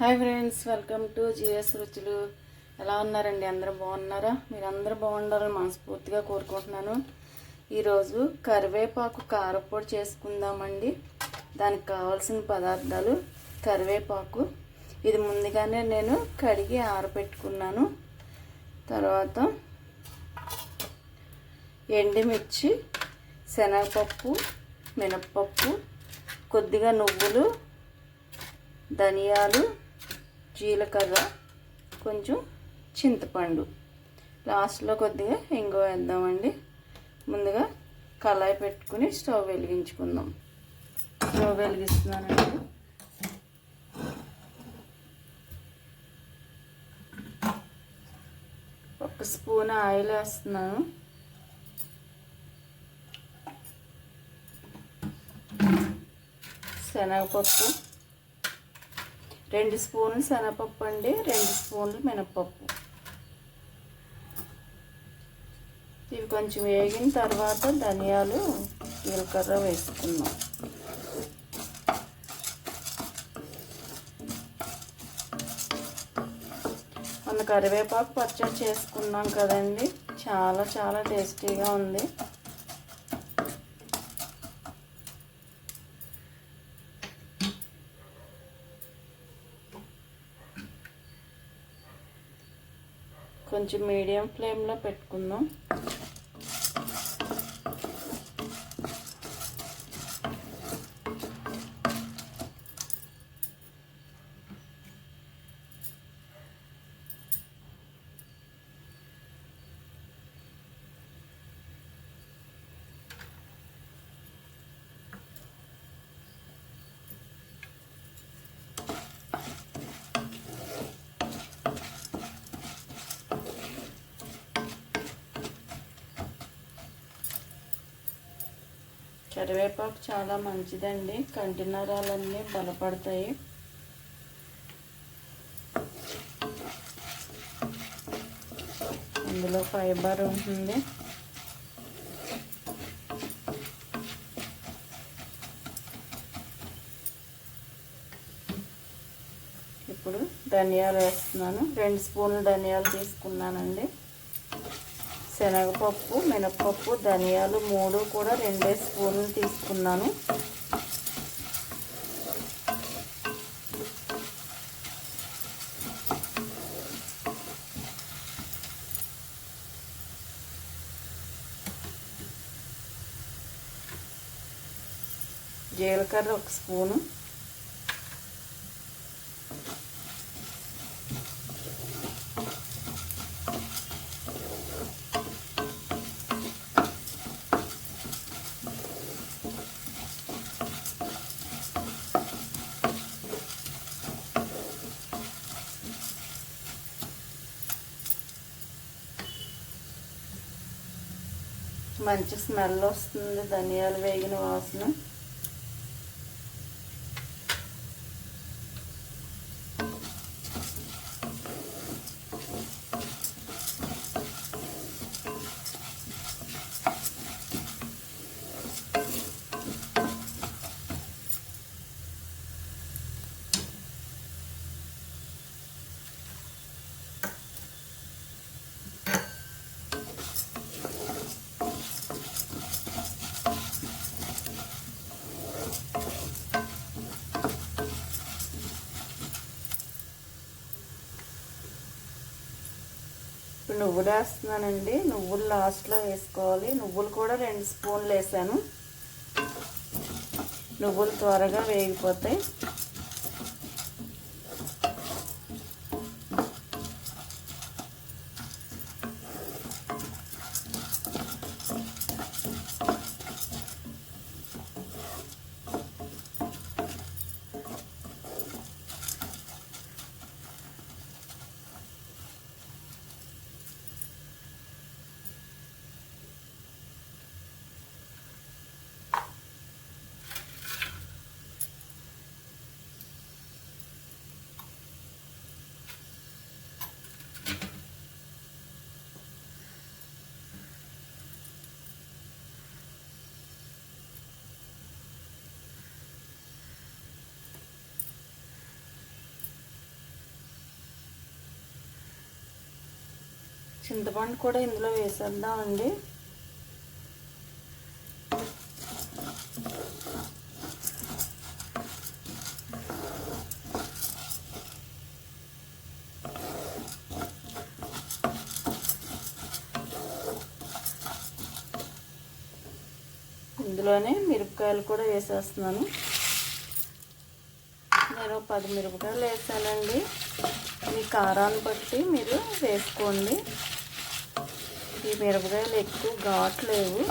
Hi friends, welcome to GS Ruchulu. ఎలా ఉన్నారండి? అందరూ బాగున్నారా? మీరు అందరూ బాగుండాలని మనస్ఫూర్తిగా కోరుకుంటున్నాను. ఈరోజు కరివేపాకు కారపొడి చేసుకుందామండి. దానికి కావాల్సిన పదార్థాలు: కరివేపాకు, ఇది ముందుగానే నేను కడిగి ఆరబెట్టుకున్నాను. తర్వాత ఎండుమిర్చి, శనగపప్పు, మినప్పప్పు, కొద్దిగా నువ్వులు, ధనియాలు, జీలకర్ర, కొంచెం చింతపండు, లాస్ట్లో కొద్దిగా ఇంగువ వేద్దామండి. ముందుగా కళాయి పెట్టుకుని స్టవ్ వెలిగించుకుందాం. స్టవ్ వెలిగిస్తున్నానండి. ఒక స్పూన్ ఆయిల్ వేస్తున్నాను. శనగపప్పు 2 స్పూన్లు శనగపప్పు అండి, 2 స్పూన్లు మినప్పప్పు. ఇవి కొంచెం వేగిన తర్వాత ధనియాలు, జీలకర్ర వేసుకుందాం. మన కరివేపాకు పచ్చడి చేసుకున్నాం కదండి, చాలా చాలా టేస్టీగా ఉంది. కొంచెం మీడియం ఫ్లేమ్లో పెట్టుకుందాం. కరివేపాకు చాలా మంచిదండి, కంటి నరాలన్నీ బలపడతాయి. అందులో ఫైబర్ ఉంటుంది. ఇప్పుడు ధనియాలు వేస్తున్నాను. 2 స్పూన్లు ధనియాలు తీసుకున్నానండి. శనగపప్పు, మినప్పప్పు, ధనియాలు 3 కూడా 2 స్పూన్లు తీసుకున్నాను. జీలకర్ర 1 స్పూను, మంచి స్మెల్ వస్తుంది ధనియాలు వేగిన వాసన. నువ్వులు వేస్తున్నానండి. నువ్వులు లాస్ట్లో వేసుకోవాలి. నువ్వులు కూడా 2 స్పూన్లు వేసాను. నువ్వులు త్వరగా వేగిపోతాయి. చింతపండు కూడా ఇందులో వేసేద్దామండి. ఇందులోనే మిరపకాయలు కూడా వేసేస్తున్నాను. నేను 10 మిరపకాయలు వేసానండి. మీ కారాన్ని బట్టి మీరు వేసుకోండి. ఈ మిరపకాయలు ఎక్కువ ఘాట్లేవు.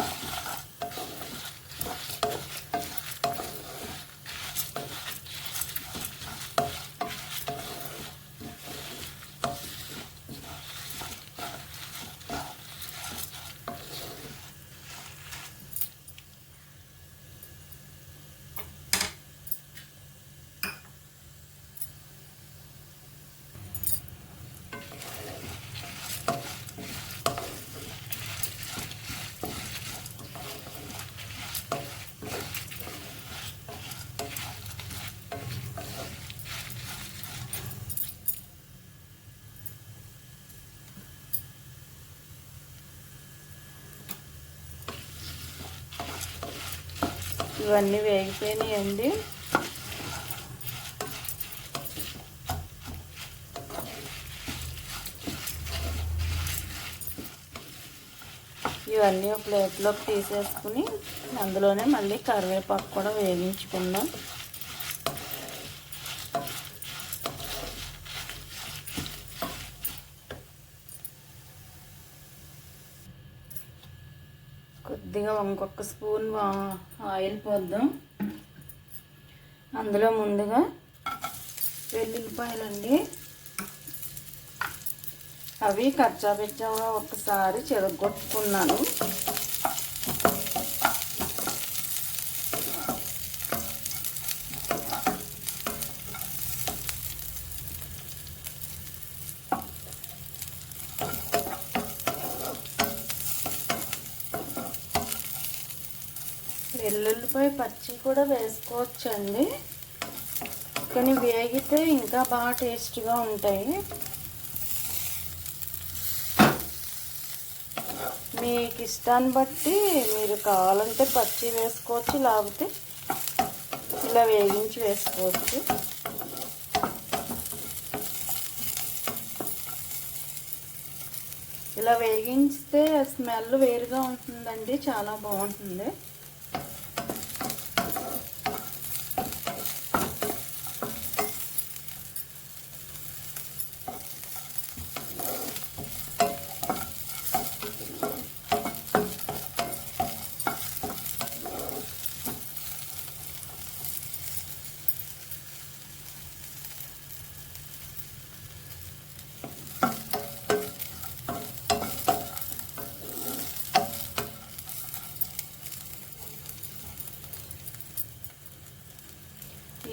ఇవన్నీ వేగిపోయినాయండి. ఇవన్నీ ఒక ప్లేట్లోకి తీసేసుకుని అందులోనే మళ్ళీ కరివేపాకు కూడా వేగించుకుందాం. కొద్దిగా ఇంకొక స్పూన్ ఆయిల్ పోద్దాం. అందులో ముందుగా వెల్లుల్లిపాయలండి, అవి కచ్చాపిచ్చాగా ఒకసారి చెరగొట్టుకున్నాను. వెల్లుల్లిపాయ పచ్చి కూడా వేసుకోవచ్చండి, కానీ వేగితే ఇంకా బాగా టేస్ట్గా ఉంటాయి. మీకు ఇష్టాన్ని బట్టి మీరు కావాలంటే పచ్చి వేసుకోవచ్చు, లేకపోతే ఇలా వేగించి వేసుకోవచ్చు. ఇలా వేగించితే స్మెల్ వేరుగా ఉంటుందండి, చాలా బాగుంటుంది.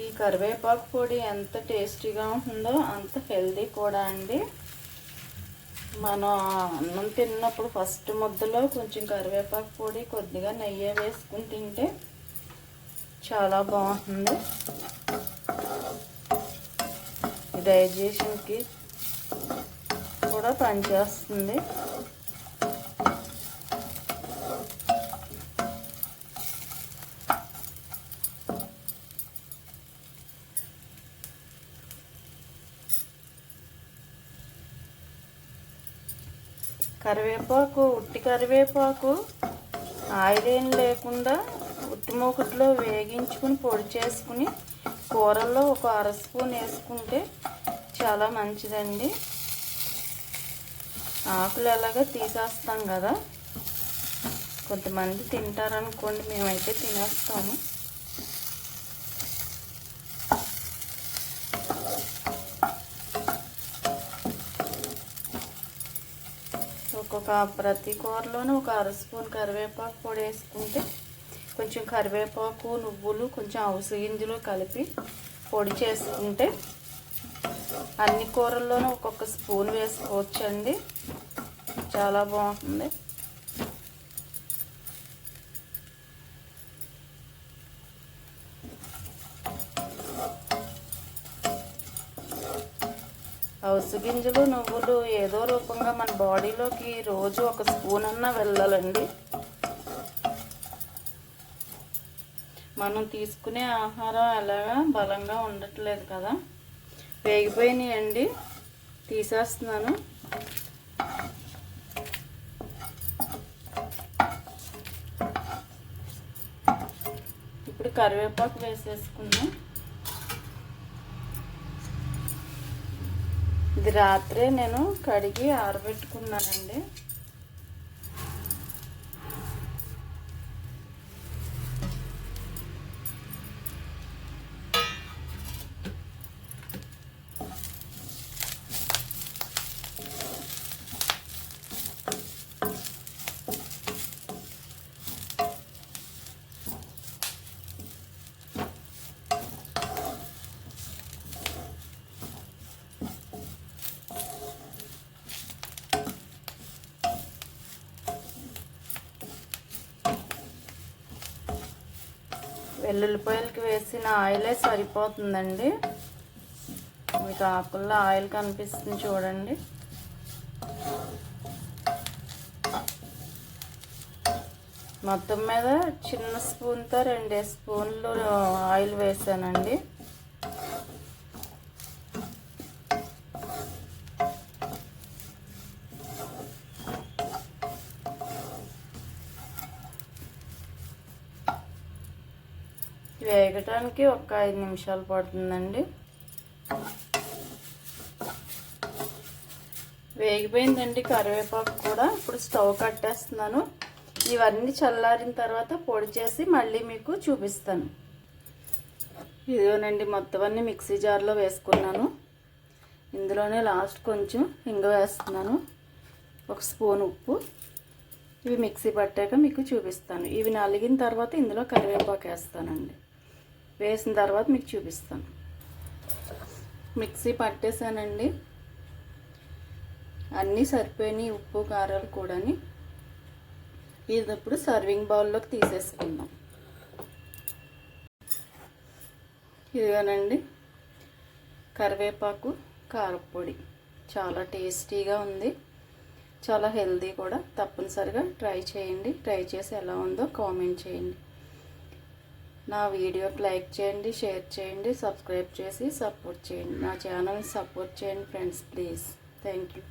ఈ కరివేపాకు పొడి ఎంత టేస్టీగా ఉంటుందో అంత హెల్దీ కూడా అండి. మనం అన్నం తిన్నప్పుడు ఫస్ట్ ముద్దలో కొంచెం కరివేపాకు పొడి కొద్దిగా నెయ్యి వేసుకుని తింటే చాలా బాగుంటుంది. డైజెషన్కి కూడా పనిచేస్తుంది. కరివేపాకు, ఉట్టి కరివేపాకు ఆయిల్ లేకుండా ఉట్టి మూకుట్లో వేగించుకుని పొడి చేసుకుని కూరల్లో ఒక 1/2 స్పూన్ వేసుకుంటే చాలా మంచిదండి. ఆకులు ఎలాగో తీసేస్తాం కదా, కొంతమంది తింటారనుకోండి, మేమైతే తినేస్తాము. ప్రతి కూరలోనూ ఒక 1/2 స్పూన్ కరివేపాకు పొడి వేసుకుంటే, కొంచెం కరివేపాకు, నువ్వులు, కొంచెం అవిసె గింజలు కలిపి పొడి చేసుకుంటే అన్ని కూరల్లోనూ ఒక్కొక్క స్పూన్ వేసుకోవచ్చండి, చాలా బాగుంటుంది. అవిసె గింజలు నువ్వులు ఏదో రూపంగా మన బాడీలోకి రోజు ఒక స్పూన్ అన్నా వెళ్ళాలండి. మనం తీసుకునే ఆహారం అలాగా బలంగా ఉండట్లేదు కదా. వేగిపోయినాయండి, తీసేస్తున్నాను. ఇప్పుడు కరివేపాకు వేసేసుకుందాం. ఇది రాత్రే నేను కడిగి ఆరబెట్టుకున్నానండి. వెల్లుల్లిపాయలకి వేసిన ఆయిలే సరిపోతుందండి. మీకు ఆకుల్లో ఆయిల్ కనిపిస్తుంది చూడండి. మొత్తం మీద చిన్న స్పూన్తో 2 స్పూన్లు ఆయిల్ వేసానండి. వేగటానికి ఒక 5 నిమిషాలు పడుతుందండి. వేగిపోయిందండి కరివేపాకు కూడా. ఇప్పుడు స్టవ్ కట్టేస్తున్నాను. ఇవన్నీ చల్లారిన తర్వాత పొడి చేసి మళ్ళీ మీకు చూపిస్తాను. ఇదిగోనండి, మొత్తం అన్నీ మిక్సీ జార్లో వేసుకున్నాను. ఇందులోనే లాస్ట్ కొంచెం ఇంగ వేస్తున్నాను, 1 స్పూన్ ఉప్పు. ఇవి మిక్సీ పట్టాక మీకు చూపిస్తాను. ఇవి నలిగిన తర్వాత ఇందులో కరివేపాకు వేస్తానండి. వేసిన తర్వాత మీకు చూపిస్తాను. మిక్సీ పట్టేసానండి, అన్నీ సరిపోయినాయి, ఉప్పు కారాలు కూడాని. ఇది ఇప్పుడు సర్వింగ్ బౌల్లోకి తీసేసుకుందాం. ఇదిగోనండి కరివేపాకు కారపొడి, చాలా టేస్టీగా ఉంది, చాలా హెల్తీ కూడా. తప్పనిసరిగా ట్రై చేయండి. ట్రై చేసి ఎలా ఉందో కామెంట్ చేయండి. నా వీడియోకి లైక్ చేయండి, షేర్ చేయండి, సబ్స్క్రైబ్ చేసి సపోర్ట్ చేయండి. నా ఛానల్ని సపోర్ట్ చేయండి ఫ్రెండ్స్, ప్లీజ్. Thank you.